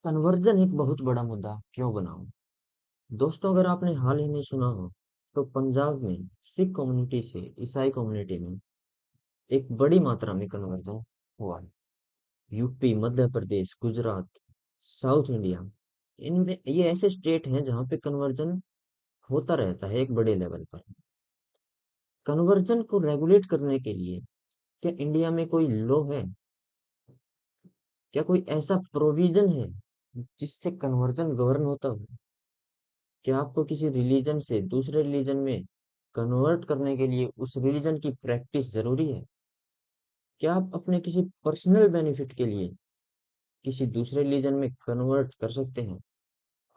Conversion एक बहुत बड़ा मुद्दा क्यों बनाऊं? दोस्तों, अगर आपने हाल ही में सुना हो तो पंजाब में सिख कम्युनिटी से ईसाई कम्युनिटी में एक बड़ी मात्रा में कन्वर्जन हुआ है। UP, Madhya Pradesh, Gujarat, south India, इनमें ये ऐसे स्टेट हैं जहाँ पे कन्वर्जन होता रहता है एक बड़े लेवल पर। कन्वर्जन को रेगुलेट करने के लिए क्या इंडिया में कोई लॉ है? क्या कोई ऐसा प्रोविजन है जिससे कन्वर्जन गवर्न होता हो? क्या आपको किसी रिलीजन से दूसरे रिलीजन में कन्वर्ट करने के लिए उस रिलीजन की प्रैक्टिस जरूरी है? क्या आप अपने किसी पर्सनल बेनिफिट के लिए किसी दूसरे रिलीजन में कन्वर्ट कर सकते हैं?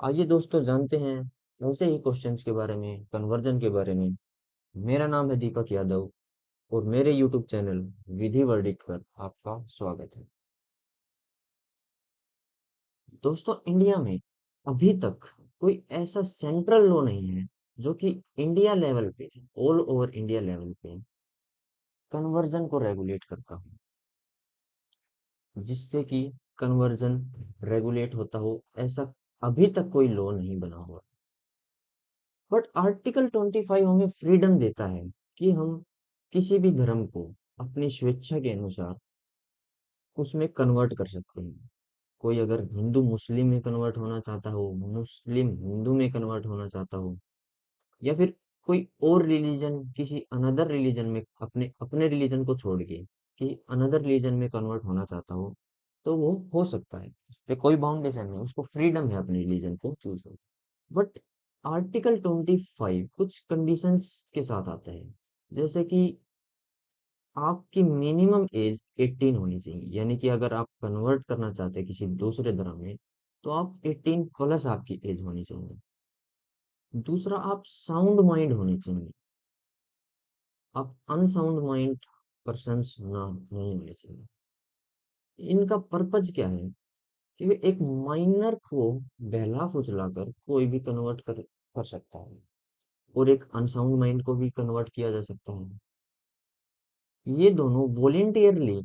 आइए दोस्तों, जानते हैं ऐसे ही क्वेश्चंस के बारे में, कन्वर्जन के बारे में। मेरा नाम है दीपक यादव और मेरे यूट्यूब चैनल विधि वर्डिक्ट पर आपका स्वागत है। दोस्तों, इंडिया में अभी तक कोई ऐसा सेंट्रल लॉ नहीं है जो कि इंडिया लेवल पे, ऑल ओवर इंडिया लेवल पे कन्वर्जन को रेगुलेट करता हो, जिससे कि कन्वर्जन रेगुलेट होता हो, ऐसा अभी तक कोई लॉ नहीं बना हुआ। बट आर्टिकल 25 हमें फ्रीडम देता है कि हम किसी भी धर्म को अपनी स्वेच्छा के अनुसार उसमें कन्वर्ट कर सकते हैं। कोई अगर हिंदू मुस्लिम में कन्वर्ट होना चाहता हो, मुस्लिम हिंदू में कन्वर्ट होना चाहता हो, या फिर कोई और रिलीजन किसी अनदर रिलीजन में अपने अपने रिलीजन को छोड़ के किसी अनदर रिलीजन में कन्वर्ट होना चाहता हो, तो वो हो सकता है। उस पे कोई बाउंडेशन नहीं, उसको फ्रीडम है अपने रिलीजन को चूज करने। बट आर्टिकल 25 कुछ कंडीशंस के साथ आता है, जैसे कि आपकी मिनिमम एज 18 होनी चाहिए। यानी कि अगर आप कन्वर्ट करना चाहते हैं किसी दूसरे धर्म में, तो आप 18 प्लस आपकी एज होनी चाहिए। दूसरा, आप साउंड माइंड होने चाहिए। आप अनसाउंड माइंड पर्सन्स ना नहीं होने चाहिए। इनका पर्पज क्या है? कि वे एक माइनर को बहला फुसलाकर कोई भी कन्वर्ट कर सकता है, और एक अनसाउंड माइंड को भी कन्वर्ट किया जा सकता है। ये दोनों वॉलेंटियरली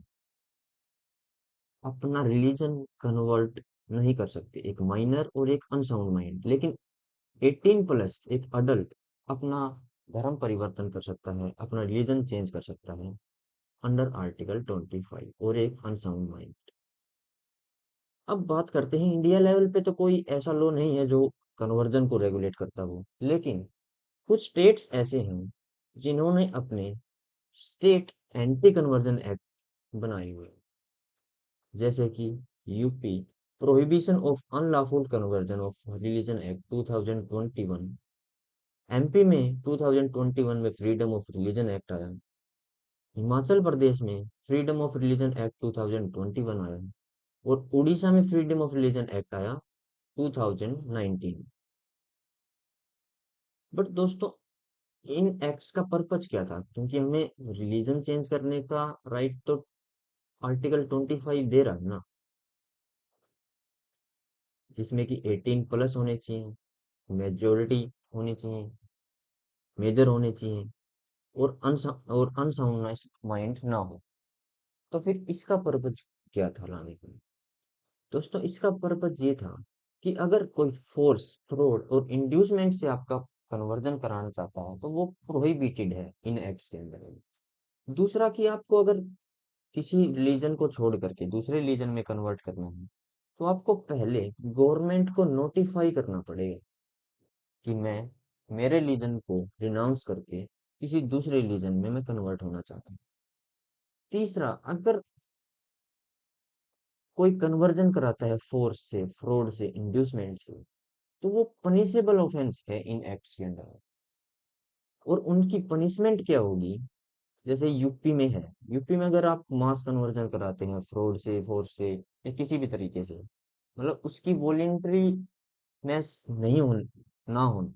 अपना रिलीजन कन्वर्ट नहीं कर सकते, एक माइनर और एक अनसाउंड माइंड। लेकिन 18 प्लस एक अडल्ट अपना धर्म परिवर्तन कर सकता है, अपना रिलीजन चेंज कर सकता है अंडर आर्टिकल 25, और एक अनसाउंड माइंड। अब बात करते हैं, इंडिया लेवल पे तो कोई ऐसा लॉ नहीं है जो कन्वर्जन को रेगुलेट करता हो, लेकिन कुछ स्टेट्स ऐसे हैं जिन्होंने अपने स्टेट एंटी कन्वर्जन एक्ट बनाए हुए हैं। जैसे कि UP, prohibition of unlawful conversion of religion act 2021। MP में 2021 में फ्रीडम ऑफ रिलीजन एक्ट आया। हिमाचल प्रदेश में फ्रीडम ऑफ रिलीजन एक्ट 2021 आया। और उड़ीसा में फ्रीडम ऑफ रिलीजन एक्ट आया 2019। बट दोस्तों, इन एक्ट्स का पर्पज क्या था? क्योंकि हमें रिलीजन चेंज करने का राइट तो आर्टिकल 25 दे रहा है ना, जिसमें कि 18 प्लस होने चाहिए, मेजोरिटी होनी चाहिए, मेजर होने चाहिए, और अनसाउंडनेस माइंड ना हो। तो फिर इसका पर्पज क्या था लाने का? दोस्तों, इसका पर्पज ये था कि अगर कोई फोर्स, फ्रॉड और इंड्यूसमेंट से आपका कन्वर्जन कराना चाहता है, तो वो प्रोहिबिटेड है इन एक्ट्स के अंदर। दूसरा, कि आपको अगर किसी रिलीजन को छोड़ करके दूसरे रिलीजन में कन्वर्ट करना है, तो आपको पहले गवर्नमेंट को नोटिफाई करना पड़ेगा कि मैं मेरे रिलीजन को रिनाउंस करके किसी दूसरे रिलीजन में मैं कन्वर्ट होना चाहता हूँ। तीसरा, अगर कोई कन्वर्जन कराता है फोर्स से, फ्रॉड से, इंड्यूसमेंट से, तो वो पनिशेबल ऑफेंस है इन एक्ट्स के अंदर। और उनकी पनिशमेंट क्या होगी? जैसे यूपी में है, यूपी में अगर आप मास कन्वर्जन कराते हैं फ्रॉड से, फोर्स से, या किसी भी तरीके से, मतलब उसकी वॉलेंट्रीनेस नहीं हो, ना हो,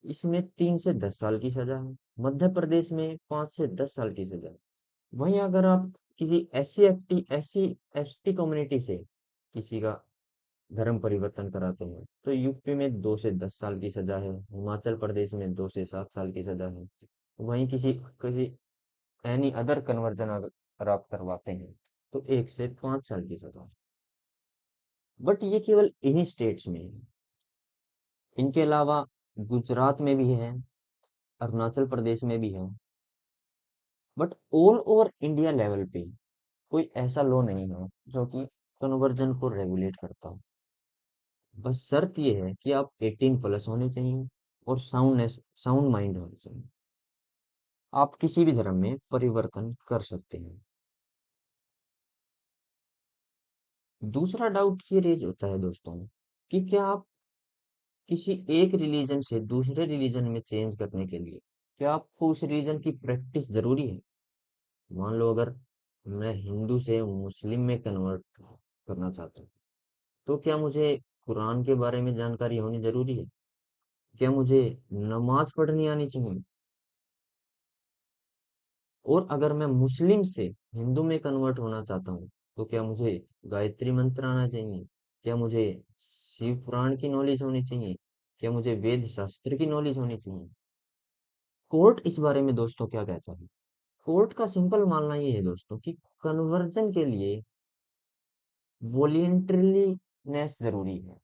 इसमें 3 से 10 साल की सजा है। मध्य प्रदेश में 5 से 10 साल की सजा है। वहीं अगर आप किसी एस टी कम्युनिटी से किसी का धर्म परिवर्तन कराते हैं, तो यूपी में 2 से 10 साल की सजा है, हिमाचल प्रदेश में 2 से 7 साल की सजा है। वहीं किसी किसी एनी अदर कन्वर्जन अगर आप करवाते हैं, तो 1 से 5 साल की सजा है। बट ये केवल इन्हीं स्टेट्स में है। इनके अलावा गुजरात में भी है, अरुणाचल प्रदेश में भी है, but all over India level पे कोई ऐसा लॉ नहीं है जो कि कन्वर्जन को रेगुलेट करता हो। बस शर्त ये है कि आप 18 प्लस होने चाहिए और साउंड माइंड होनी चाहिए। आप किसी भी धर्म में परिवर्तन कर सकते हैं। दूसरा डाउट ये रेज होता है दोस्तों कि क्या आप किसी एक रिलीजन से दूसरे रिलीजन में चेंज करने के लिए क्या आपको उस रिलीजन की प्रैक्टिस जरूरी है? मान लो अगर मैं हिंदू से मुस्लिम में कन्वर्ट करना चाहता हूँ, तो क्या मुझे कुरान के बारे में जानकारी होनी जरूरी है? क्या मुझे नमाज पढ़नी आनी चाहिए? और अगर मैं मुस्लिम से हिंदू में कन्वर्ट होना चाहता हूँ, तो क्या मुझे गायत्री मंत्र आना चाहिए? क्या मुझे शिव पुराण की नॉलेज होनी चाहिए? क्या मुझे वेद शास्त्र की नॉलेज होनी चाहिए? कोर्ट इस बारे में दोस्तों क्या कहता है? कोर्ट का सिंपल मानना ये है दोस्तों कि कन्वर्जन के लिए वॉलेंटरीनेस जरूरी है।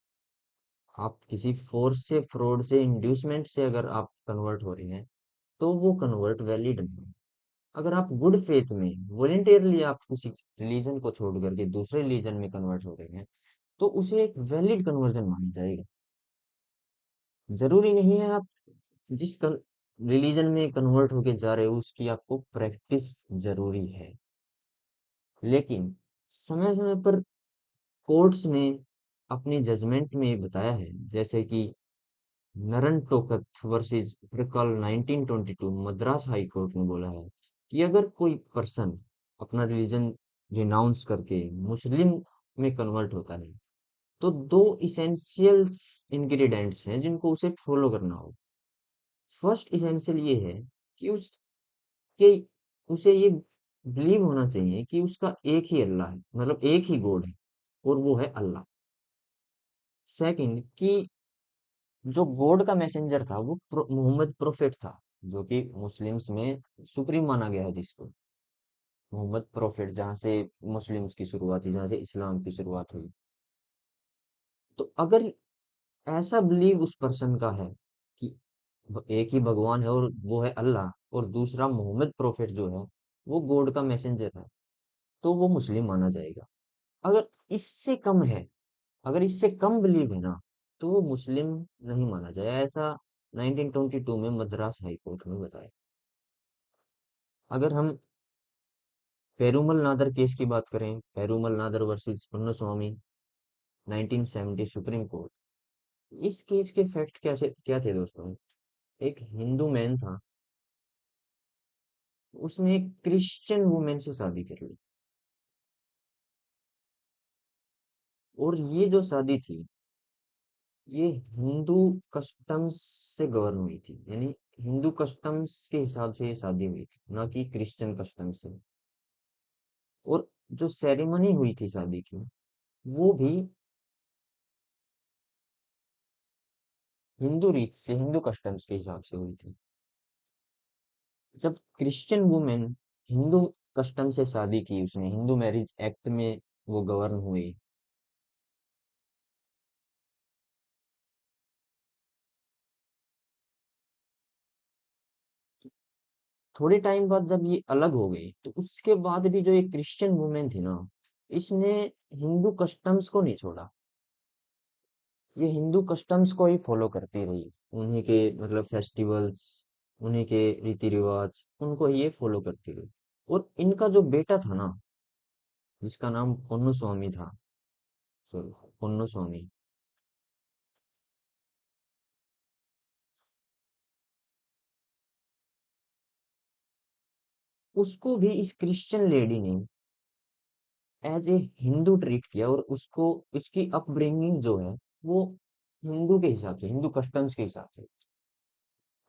आप किसी फोर्स से, फ्रॉड से, इंड्यूसमेंट से अगर आप कन्वर्ट हो रहे हैं, तो वो कन्वर्ट वैलिड नहीं है। अगर आप गुड फेथ में वॉलेंटियरली आप किसी रिलीजन को छोड़ करके दूसरे रिलीजन में कन्वर्ट हो रहे हैं, तो उसे एक वैलिड कन्वर्जन माना जाएगा। जरूरी नहीं है आप जिस रिलीजन में कन्वर्ट होके जा रहे हो उसकी आपको प्रैक्टिस जरूरी है। लेकिन समय समय पर कोर्ट्स ने अपनी जजमेंट में बताया है, जैसे कि Naran Tokath versus Prikal 1922, Madras high court ने बोला है कि अगर कोई पर्सन अपना रिलीजन रिनाउंस करके मुस्लिम में कन्वर्ट होता है, तो दो इसेंशियल्स इंग्रेडिएंट्स हैं जिनको उसे फॉलो करना होगा। फर्स्ट इसेंशियल ये है कि उसके उसे ये बिलीव होना चाहिए कि उसका एक ही अल्लाह है, मतलब एक ही गॉड है, और वो है अल्लाह। सेकंड कि जो गॉड का मैसेंजर था वो मोहम्मद प्रोफेट था, जो कि मुस्लिम्स में सुप्रीम माना गया है जिसको। मोहम्मद प्रोफेट, जहाँ से मुस्लिम्स की शुरुआत हुई, जहाँ से इस्लाम की शुरुआत हुई। तो अगर ऐसा बिलीव उस पर्सन का है कि एक ही भगवान है और वो है अल्लाह, और दूसरा मोहम्मद प्रोफेट जो है वो गॉड का मैसेंजर है, तो वो मुस्लिम माना जाएगा। अगर इससे कम है, अगर इससे कम बिलीव है ना, तो वो मुस्लिम नहीं माना जाए, ऐसा 1922 में मद्रास हाई कोर्ट ने बताया। अगर हम पेरूमल नादर केस की बात करें, Perumal Nadar versus Punnaswamy 1970 supreme court, इस केस के फैक्ट क्या थे दोस्तों? एक हिंदू मैन था, उसने एक क्रिश्चियन वुमेन से शादी कर ली, और ये जो शादी थी ये हिंदू कस्टम्स से गवर्न हुई थी, यानी हिंदू कस्टम्स के हिसाब से ये शादी हुई थी, ना कि क्रिश्चियन कस्टम से। और जो सेरेमनी हुई थी शादी की, वो भी हिंदू रीत से, हिंदू कस्टम्स के हिसाब से हुई थी। जब क्रिश्चियन वुमेन हिंदू कस्टम से शादी की, उसने हिंदू मैरिज एक्ट में वो गवर्न हुई, थोड़े टाइम बाद जब ये अलग हो गई, तो उसके बाद भी जो ये क्रिश्चियन वुमेन थी ना, इसने हिंदू कस्टम्स को नहीं छोड़ा। ये हिंदू कस्टम्स को ही फॉलो करती रही, उन्हीं के मतलब फेस्टिवल्स, उन्हीं के रीति रिवाज, उनको ही ये फॉलो करती रही। और इनका जो बेटा था ना, जिसका नाम पोन्नु स्वामी था, सॉरी, पोन्नु स्वामी, उसको भी इस क्रिश्चियन लेडी ने एज ए हिंदू ट्रीट किया, और उसको उसकी अपब्रिंगिंग जो है वो हिंदू के हिसाब से, हिंदू कस्टम्स के हिसाब से।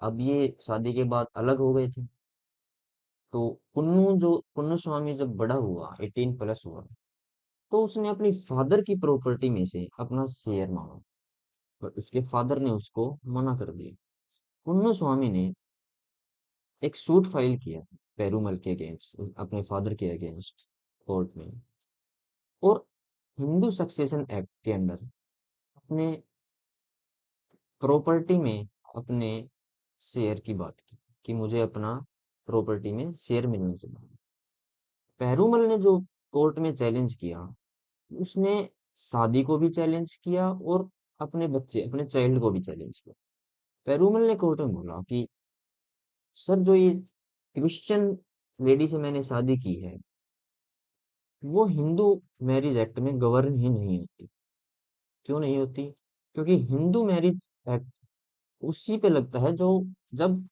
अब ये शादी के बाद अलग हो गए थे, तो पुन्नु स्वामी जब बड़ा हुआ, 18 प्लस हुआ, तो उसने अपनी फादर की प्रॉपर्टी में से अपना शेयर मांगा, पर उसके फादर ने उसको मना कर दिया। पुन्नु स्वामी ने एक सूट फाइल किया पेरूमल के अगेंस्ट, अपने फादर के अगेंस्ट कोर्ट में, और हिंदू सक्सेशन एक्ट के अंडर अपने प्रॉपर्टी में अपने शेयर की बात की कि मुझे अपना प्रॉपर्टी में शेयर मिलना चाहिए। पेरूमल ने जो कोर्ट में चैलेंज किया, उसने शादी को भी चैलेंज किया और अपने चाइल्ड को भी चैलेंज किया। पेरूमल ने कोर्ट में बोला कि सर, जो ये क्रिश्चियन लेडी से मैंने शादी की है, वो हिंदू मैरिज एक्ट में गवर्न ही नहीं होती। क्यों नहीं होती? क्योंकि हिंदू मैरिज एक्ट उसी पे लगता है जो जब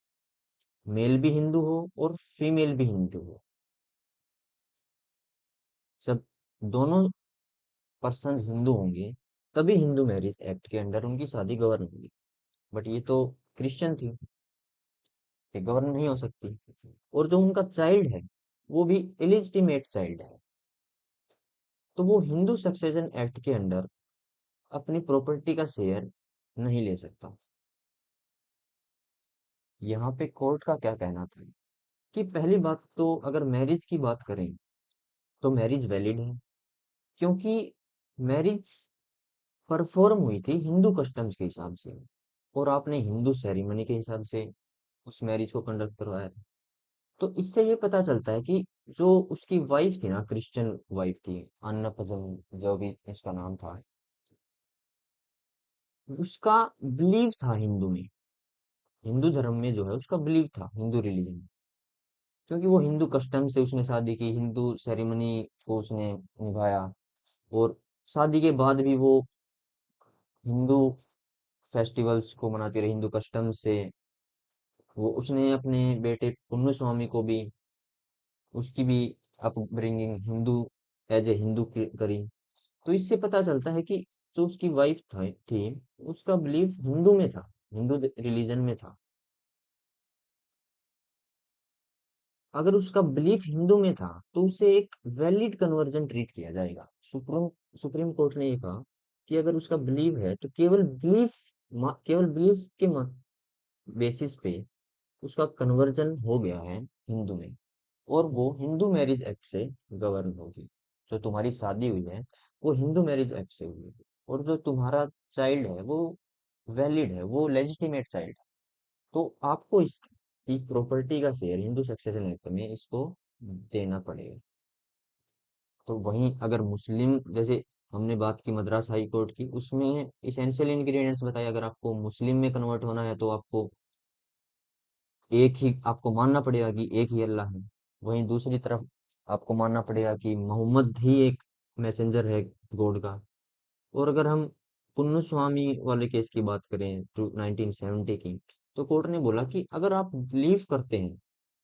मेल भी हिंदू हो और फीमेल भी हिंदू हो। जब दोनों पर्सन हिंदू होंगे, तभी हिंदू मैरिज एक्ट के अंडर उनकी शादी गवर्न होगी। बट ये तो क्रिश्चियन थी, ये गवर्न नहीं हो सकती। और जो उनका चाइल्ड है, वो भी इलिजिटिमेट चाइल्ड है, तो वो हिंदू सक्सेशन एक्ट के अंडर अपनी प्रॉपर्टी का शेयर नहीं ले सकता। यहाँ पे कोर्ट का क्या कहना था कि पहली बात तो अगर मैरिज की बात करें, तो मैरिज वैलिड है, क्योंकि मैरिज परफॉर्म हुई थी हिंदू कस्टम्स के हिसाब से, और आपने हिंदू सेरेमनी के हिसाब से उस मैरिज को कंडक्ट करवाया था। तो इससे ये पता चलता है कि जो उसकी वाइफ थी ना, क्रिश्चियन वाइफ थी, अन्नपजम जो भी इसका नाम था, उसका बिलीव था हिंदू में, हिंदू धर्म में जो है उसका बिलीव था, हिंदू रिलीजन। क्योंकि वो हिंदू कस्टम से उसने शादी की, हिंदू सेरेमनी को उसने निभाया, और शादी के बाद भी वो हिंदू फेस्टिवल्स को मनाती रही, हिंदू कस्टम से। वो उसने अपने बेटे पुन्नु स्वामी को भी, उसकी भी upbringing Hindu, as a Hindu करी। तो इससे पता चलता है कि जो उसकी वाइफ थी, उसका बिलीफ हिंदू में था, हिंदू रिलीजन में था। अगर उसका बिलीफ हिंदू में था, तो उसे एक वैलिड कन्वर्जन ट्रीट किया जाएगा। सुप्रीम सुप्रीम कोर्ट ने ये कहा कि अगर उसका बिलीव है, तो केवल बिलीफ के बेसिस पे उसका कन्वर्जन हो गया है हिंदू में, और वो हिंदू मैरिज एक्ट से गवर्न होगी। जो तुम्हारी शादी हुई है, वो हिंदू मैरिज एक्ट से हुई है, और जो तुम्हारा चाइल्ड है, वो वैलिड है, वो लेजिटिमेट चाइल्ड है। तो आपको इसकी प्रॉपर्टी का शेयर हिंदू सक्सेशन एक्ट में इसको देना पड़ेगा। तो वहीं अगर मुस्लिम, जैसे हमने बात की मद्रास हाई कोर्ट की, उसमें इसेंशियल इंग्रेडिएंट्स बताए, अगर आपको मुस्लिम में कन्वर्ट होना है, तो आपको मानना पड़ेगा कि एक ही अल्लाह है। वहीं दूसरी तरफ आपको मानना पड़ेगा कि मोहम्मद ही एक मैसेंजर है गॉड का। और अगर हम पुन्नु स्वामी वाले केस की बात करें, 1970 की, तो कोर्ट ने बोला कि अगर आप बिलीव करते हैं,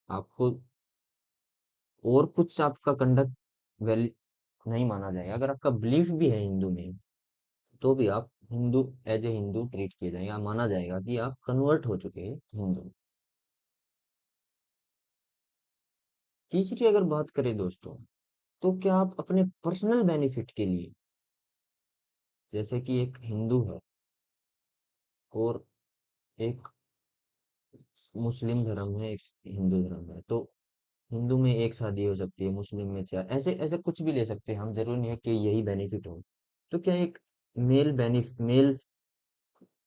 आपको और कुछ आपका कंडक्ट वैलिड नहीं माना जाएगा, अगर आपका बिलीफ भी है हिंदू में, तो भी आप Hindu, as a Hindu treat किए जाएंगे, माना जाएगा कि आप कन्वर्ट हो चुके हैं हिंदू में। तीसरी अगर बात करें दोस्तों, तो क्या आप अपने पर्सनल बेनिफिट के लिए, जैसे कि एक हिंदू है और एक मुस्लिम धर्म है, एक हिंदू धर्म है, तो हिंदू में एक शादी हो सकती है, मुस्लिम में चार, ऐसे ऐसे कुछ भी ले सकते हैं हम, जरूरी नहीं है कि यही बेनिफिट हो। तो क्या एक मेल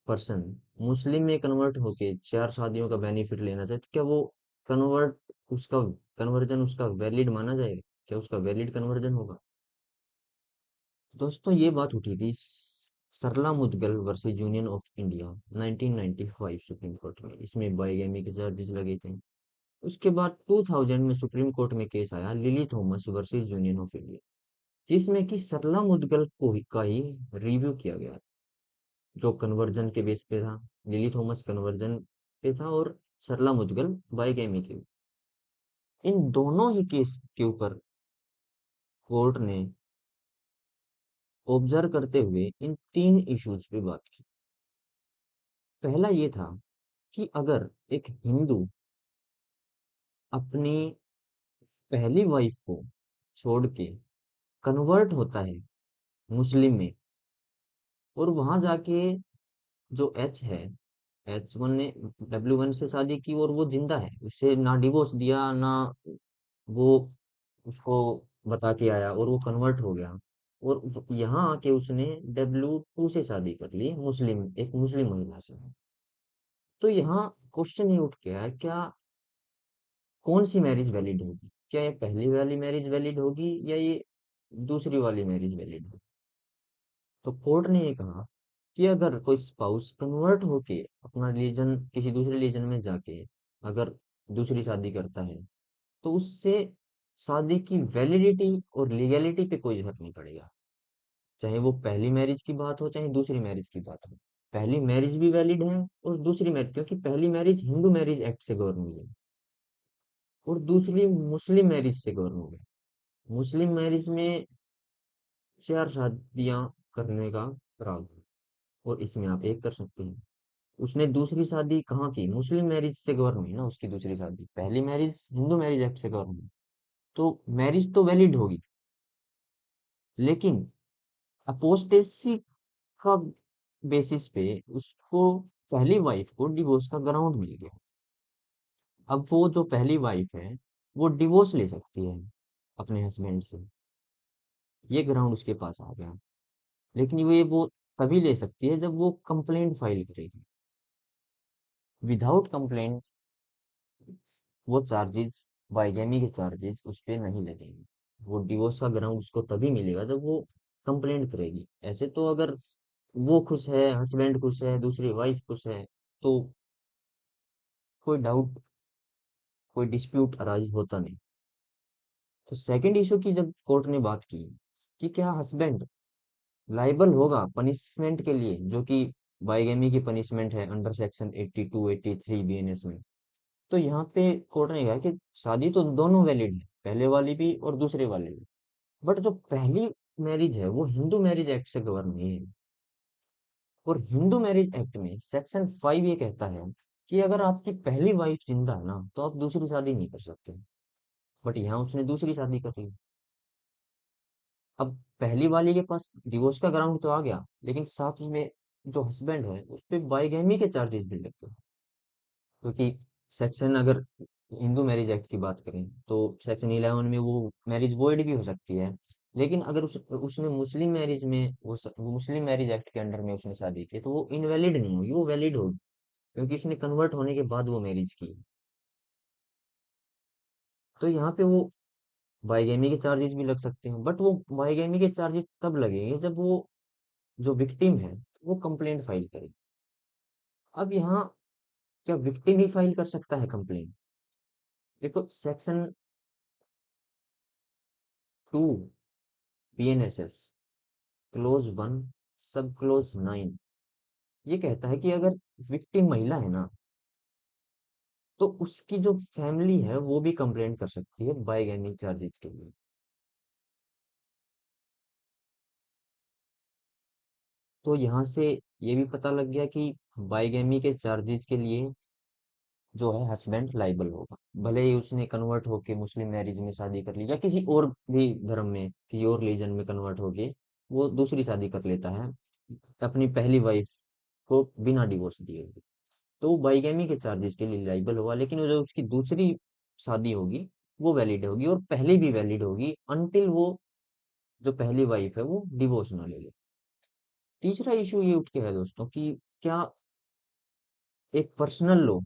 पर्सन मुस्लिम में कन्वर्ट होके चार शादियों का बेनिफिट लेना चाहे, तो क्या वो कन्वर्ट उसका कन्वर्जन उसका वैलिड माना जाएगा? क्या उसका वैलिड कन्वर्जन होगा? दोस्तों, ये बात उठी थी Sarla Mudgal versus Union of India 1995 supreme court में। इसमें बाइगेमी के चार्जेस लगे थे। उसके बाद 2000 में सुप्रीम कोर्ट में केस आया lily Thomas versus Union of India, जिसमें कि सरला मुदगल का ही रिव्यू किया गया, जो कन्वर्जन के बेस पे था। लिली थॉमस कन्वर्जन पे था, और सरला मुदगल बाइगेमी के। इन दोनों ही केस के ऊपर कोर्ट ने ऑब्जर्व करते हुए इन तीन इश्यूज पे बात की। पहला ये था कि अगर एक हिंदू अपनी पहली वाइफ को छोड़ के कन्वर्ट होता है मुस्लिम में, और वहां जाके जो H1 ने W1 से शादी की, और वो जिंदा है, उसे ना डिवोर्स दिया, ना वो उसको बता के आया, और वो कन्वर्ट हो गया, और यहाँ आके उसने W2 से शादी कर ली, एक मुस्लिम महिला से। तो यहाँ क्वेश्चन ये उठ के आया, क्या कौन सी मैरिज वैलिड होगी? क्या ये पहली वाली मैरिज वैलिड होगी या ये दूसरी वाली मैरिज वैलिड होगी? तो कोर्ट ने ये कहा कि अगर कोई स्पाउस कन्वर्ट होके अपना रिलीजन किसी दूसरे रिलीजन में जाके अगर दूसरी शादी करता है, तो उससे शादी की वैलिडिटी और लीगैलिटी पे कोई फर्क नहीं पड़ेगा, चाहे वो पहली मैरिज की बात हो चाहे दूसरी मैरिज की बात हो। पहली मैरिज भी वैलिड है और दूसरी मैरिज, क्योंकि पहली मैरिज हिंदू मैरिज एक्ट से गवर्न हुई है और दूसरी मुस्लिम मैरिज से गवर्न हुई है। मुस्लिम मैरिज में 4 शादियां करने का प्रावधान है और इसमें आप एक कर सकते हैं। उसने दूसरी शादी कहाँ की? मुस्लिम मैरिज से गवर्न हुई ना उसकी दूसरी शादी, पहली मैरिज हिंदू मैरिज एक्ट से गवर्न हुई। तो मैरिज तो वैलिड होगी, लेकिन अपोस्टेसी का बेसिस पे उसको, पहली वाइफ को डिवोर्स का ग्राउंड मिल गया। अब वो जो पहली वाइफ है वो डिवोर्स ले सकती है अपने हस्बैंड से, ये ग्राउंड उसके पास आ गया। लेकिन वो तभी ले सकती है जब वो कंप्लेंट फाइल करेगी। विदाउट कंप्लेंट वो चार्जेस, बाइगैमी के चार्जेस उस पे नहीं लगेंगे। वो डिवोर्स का ग्राउंड उसको तभी मिलेगा जब वो कंप्लेंट करेगी। ऐसे तो अगर वो खुश है, हस्बैंड खुश है, दूसरी वाइफ खुश है, तो कोई डाउट, कोई डिस्प्यूट अराइज होता नहीं। तो सेकंड इशू की जब कोर्ट ने बात की कि क्या हस्बैंड लाइबल होगा पनिशमेंट के लिए, जो कि बाइगेमी की पनिशमेंट है अंडर सेक्शन 82 83 बीएनएस में। तो यहाँ पे कोर्ट ने कहा कि शादी तो दोनों वैलिड है, पहले वाली भी और दूसरे वाली भी, बट जो पहली मैरिज है वो हिंदू मैरिज एक्ट से गवर्न नहीं है। और हिंदू मैरिज एक्ट में सेक्शन 5 ये कहता है कि अगर आपकी पहली वाइफ जिंदा है ना तो आप दूसरी शादी नहीं कर सकते। बट यहाँ उसने दूसरी शादी कर ली। अब पहली वाली के पास डिवोर्स का ग्राउंड तो आ गया, लेकिन साथ में जो हस्बैंड है उस पे बाइगैमी के चार्जेस भी लगते हैं। क्योंकि सेक्शन, अगर हिंदू मैरिज एक्ट की बात करें तो सेक्शन 11 में वो मैरिज वॉइड भी हो सकती है। लेकिन अगर उसने मुस्लिम मैरिज में वो मुस्लिम मैरिज एक्ट के अंडर में उसने शादी की तो वो इनवैलिड नहीं होगी, वो वैलिड होगी, क्योंकि उसने कन्वर्ट होने के बाद वो मैरिज की। तो यहाँ पे वो बाइगैमी के चार्जेस भी लग सकते हैं, बट वो बाइगैमी के चार्जेस तब लगेंगे जब वो जो विक्टिम है वो कंप्लेंट फाइल करे। अब यहाँ क्या विक्टिम ही फाइल कर सकता है कंप्लेंट? देखो सेक्शन 2 बीएनएसएस क्लोज 1 सब क्लोज 9 ये कहता है कि अगर विक्टिम महिला है ना तो उसकी जो फैमिली है वो भी कंप्लेंट कर सकती है बाइगैमी चार्जेस के लिए। तो यहाँ से ये भी पता लग गया कि बाइगैमी के चार्जेस के लिए जो है हस्बैंड लाइबल होगा, भले ही उसने कन्वर्ट होके मुस्लिम मैरिज में शादी कर ली या किसी और भी धर्म में, किसी और रिलीजन में कन्वर्ट होके वो दूसरी शादी कर लेता है अपनी पहली वाइफ को बिना डिवोर्स दिए हुए, तो वो बाइगैमी के चार्जेस के लिए लाइबल होगा। लेकिन वो जो उसकी दूसरी शादी होगी वो वैलिड होगी और पहली भी वैलिड होगी अनटिल वो जो पहली वाइफ है वो डिवोर्स ना ले ले। तीसरा इशू ये उठ के है दोस्तों कि क्या एक पर्सनल लॉ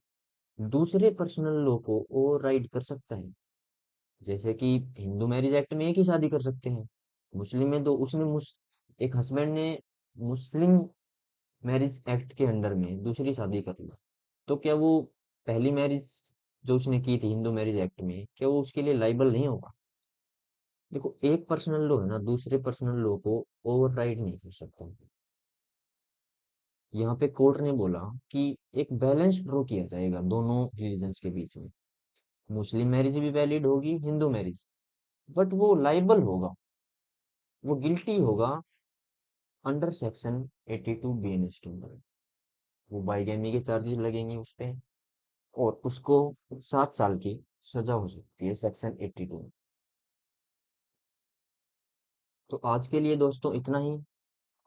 दूसरे पर्सनल लॉ को ओवरराइड कर सकता है? जैसे कि हिंदू मैरिज एक्ट में एक ही शादी कर सकते हैं, मुस्लिम में दो। एक हस्बैंड ने मुस्लिम मैरिज एक्ट के अंडर में दूसरी शादी कर ली, तो क्या वो पहली मैरिज जो उसने की थी हिंदू मैरिज एक्ट में, क्या वो उसके लिए लाइबल नहीं होगा? देखो एक पर्सनल लॉ है ना दूसरे पर्सनल लॉ को ओवरराइड नहीं कर सकता। यहाँ पे कोर्ट ने बोला कि एक बैलेंस ड्रॉ किया जाएगा दोनों रिलीजन्स के बीच में। मुस्लिम मैरिज भी वैलिड होगी, हिंदू मैरिज, बट वो लाइबल होगा, वो गिल्टी होगा अंडर सेक्शन 82 बीएनएस के अंदर। वो बाइगैमी के चार्जेस लगेंगे उस पे और उसको 7 साल की सजा हो सकती है सेक्शन 82 में। तो आज के लिए दोस्तों इतना ही,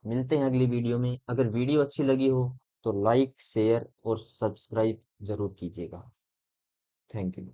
मिलते हैं अगली वीडियो में। अगर वीडियो अच्छी लगी हो तो लाइक शेयर और सब्सक्राइब जरूर कीजिएगा। Thank you.